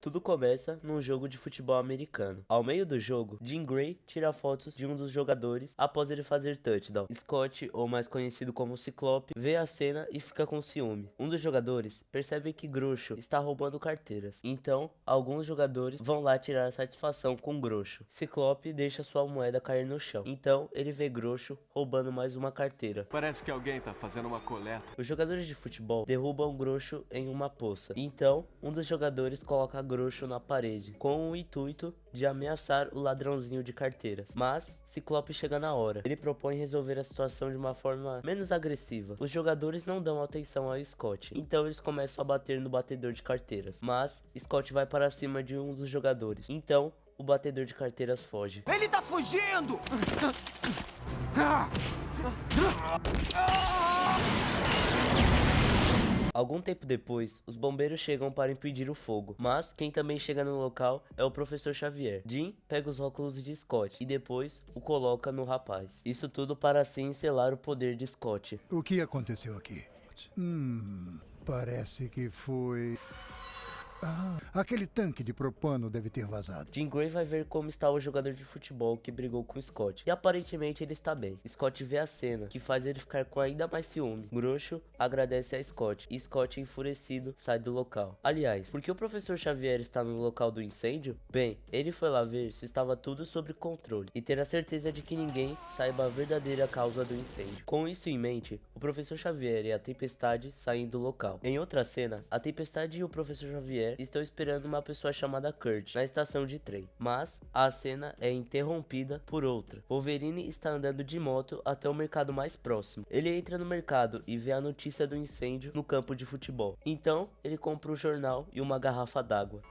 Tudo começa num jogo de futebol americano. Ao meio do jogo, Jean Grey tira fotos de um dos jogadores após ele fazer touchdown. Scott, ou mais conhecido como Ciclope, vê a cena e fica com ciúme. Um dos jogadores percebe que Grosso está roubando carteiras. Então, alguns jogadores vão lá tirar satisfação com Grosso. Ciclope deixa sua moeda cair no chão. Então, ele vê Grosso roubando mais uma carteira. Parece que alguém tá fazendo uma coleta. Os jogadores de futebol derrubam Grosso em uma poça. Então, um dos jogadores coloca Grosso na parede, com o intuito de ameaçar o ladrãozinho de carteiras. Mas Ciclope chega na hora. Ele propõe resolver a situação de uma forma menos agressiva. Os jogadores não dão atenção a Scott, então eles começam a bater no batedor de carteiras. Mas Scott vai para cima de um dos jogadores. Então, o batedor de carteiras foge. Ele tá fugindo! Algum tempo depois, os bombeiros chegam para impedir o fogo, mas quem também chega no local é o Professor Xavier. Jean pega os óculos de Scott e depois o coloca no rapaz. Isso tudo para assim selar o poder de Scott. O que aconteceu aqui? Parece que foi... aquele tanque de propano deve ter vazado. Jean Grey vai ver como está o jogador de futebol que brigou com Scott, e aparentemente ele está bem. Scott vê a cena, que faz ele ficar com ainda mais ciúme. Grosso agradece a Scott, e Scott, enfurecido, sai do local. Aliás, por que o Professor Xavier está no local do incêndio? Bem, ele foi lá ver se estava tudo sob controle, e ter a certeza de que ninguém saiba a verdadeira causa do incêndio. Com isso em mente, o Professor Xavier e a Tempestade saem do local. Em outra cena, a Tempestade e o Professor Xavier estão esperando uma pessoa chamada Kurt na estação de trem, mas a cena é interrompida por outra. Wolverine está andando de moto até o mercado mais próximo. Ele entra no mercado e vê a notícia do incêndio no campo de futebol. Então ele compra um jornal e uma garrafa d'água.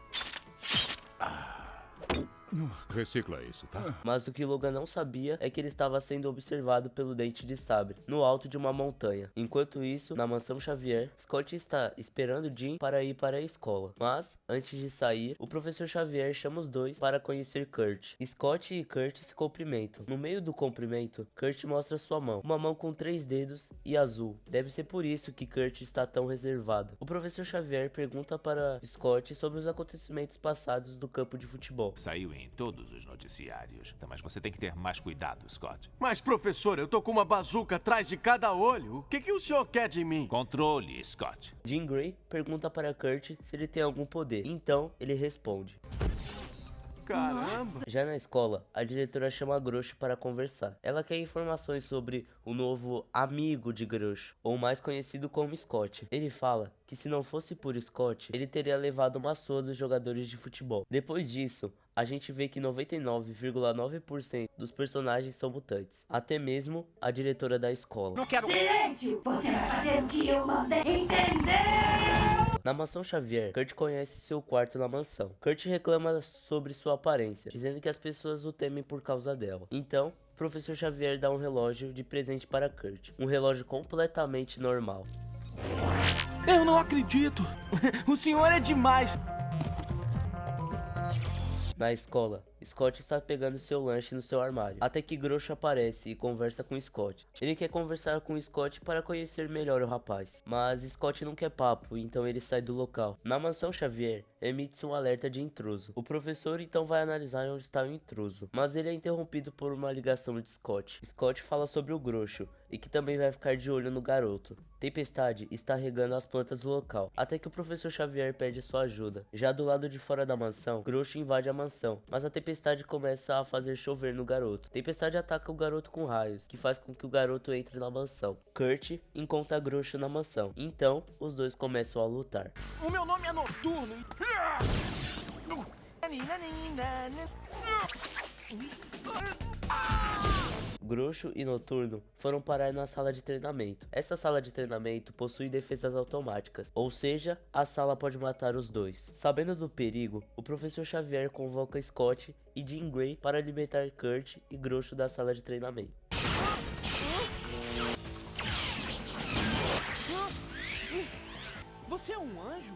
Recicla isso, tá? Mas o que Logan não sabia é que ele estava sendo observado pelo Dente de Sabre, no alto de uma montanha. Enquanto isso, na mansão Xavier, Scott está esperando Jean para ir para a escola. Mas, antes de sair, o Professor Xavier chama os dois para conhecer Kurt. Scott e Kurt se cumprimentam. No meio do cumprimento, Kurt mostra sua mão. Uma mão com 3 dedos e azul. Deve ser por isso que Kurt está tão reservado. O Professor Xavier pergunta para Scott sobre os acontecimentos passados do campo de futebol. Saiu em todos os noticiários. Então, mas você tem que ter mais cuidado, Scott. Mas, professor, eu tô com uma bazuca atrás de cada olho. O que o senhor quer de mim? Controle, Scott. Jean Grey pergunta para Kurt se ele tem algum poder. Então, ele responde. Caramba! Já na escola, a diretora chama Grosso para conversar. Ela quer informações sobre o novo amigo de Grosso, ou mais conhecido como Scott. Ele fala que se não fosse por Scott, ele teria levado uma surra dos jogadores de futebol. Depois disso, a gente vê que 99,9% dos personagens são mutantes. Até mesmo a diretora da escola. Não quero... Silêncio! Você vai fazer o que eu mandei, entendeu? Na mansão Xavier, Kurt conhece seu quarto na mansão. Kurt reclama sobre sua aparência, dizendo que as pessoas o temem por causa dela. Então, o Professor Xavier dá um relógio de presente para Kurt. Um relógio completamente normal. Eu não acredito! O senhor é demais! Na escola, Scott está pegando seu lanche no seu armário, até que Grosso aparece e conversa com Scott. Ele quer conversar com Scott para conhecer melhor o rapaz, mas Scott não quer papo, então ele sai do local. Na mansão Xavier, emite-se um alerta de intruso. O professor então vai analisar onde está o intruso, mas ele é interrompido por uma ligação de Scott. Scott fala sobre o Grosso e que também vai ficar de olho no garoto. Tempestade está regando as plantas do local, até que o Professor Xavier pede sua ajuda. Já do lado de fora da mansão, Grosso invade a mansão, mas a Tempestade começa a fazer chover no garoto. Tempestade ataca o garoto com raios, que faz com que o garoto entre na mansão. Kurt encontra Grosso na mansão, então os dois começam a lutar. O meu nome é Noturno e... Grosso e Noturno foram parar na sala de treinamento. Essa sala de treinamento possui defesas automáticas, ou seja, a sala pode matar os dois. Sabendo do perigo, o Professor Xavier convoca Scott e Jean Grey para libertar Kurt e Grosso da sala de treinamento. Você é um anjo?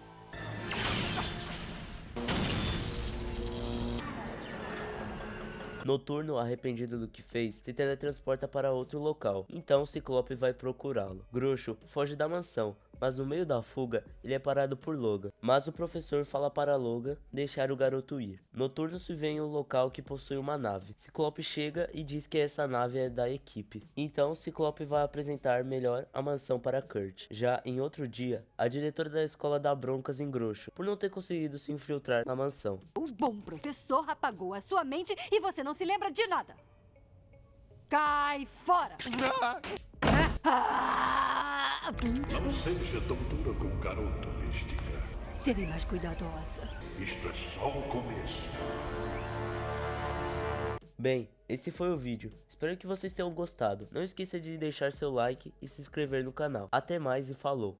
Noturno, arrependido do que fez, se teletransporta para outro local. Então Ciclope vai procurá-lo. Grosso foge da mansão, mas no meio da fuga, ele é parado por Logan. Mas o professor fala para Logan deixar o garoto ir. Noturno se vê em um local que possui uma nave. Ciclope chega e diz que essa nave é da equipe. Então Ciclope vai apresentar melhor a mansão para Kurt. Já em outro dia, a diretora da escola dá broncas em Grosso por não ter conseguido se infiltrar na mansão. O bom professor apagou a sua mente e você não se lembra de nada. Cai fora! Não seja tão dura com o garoto, Mística. Serei mais cuidadosa. Isto é só o começo. Bem, esse foi o vídeo. Espero que vocês tenham gostado. Não esqueça de deixar seu like e se inscrever no canal. Até mais e falou!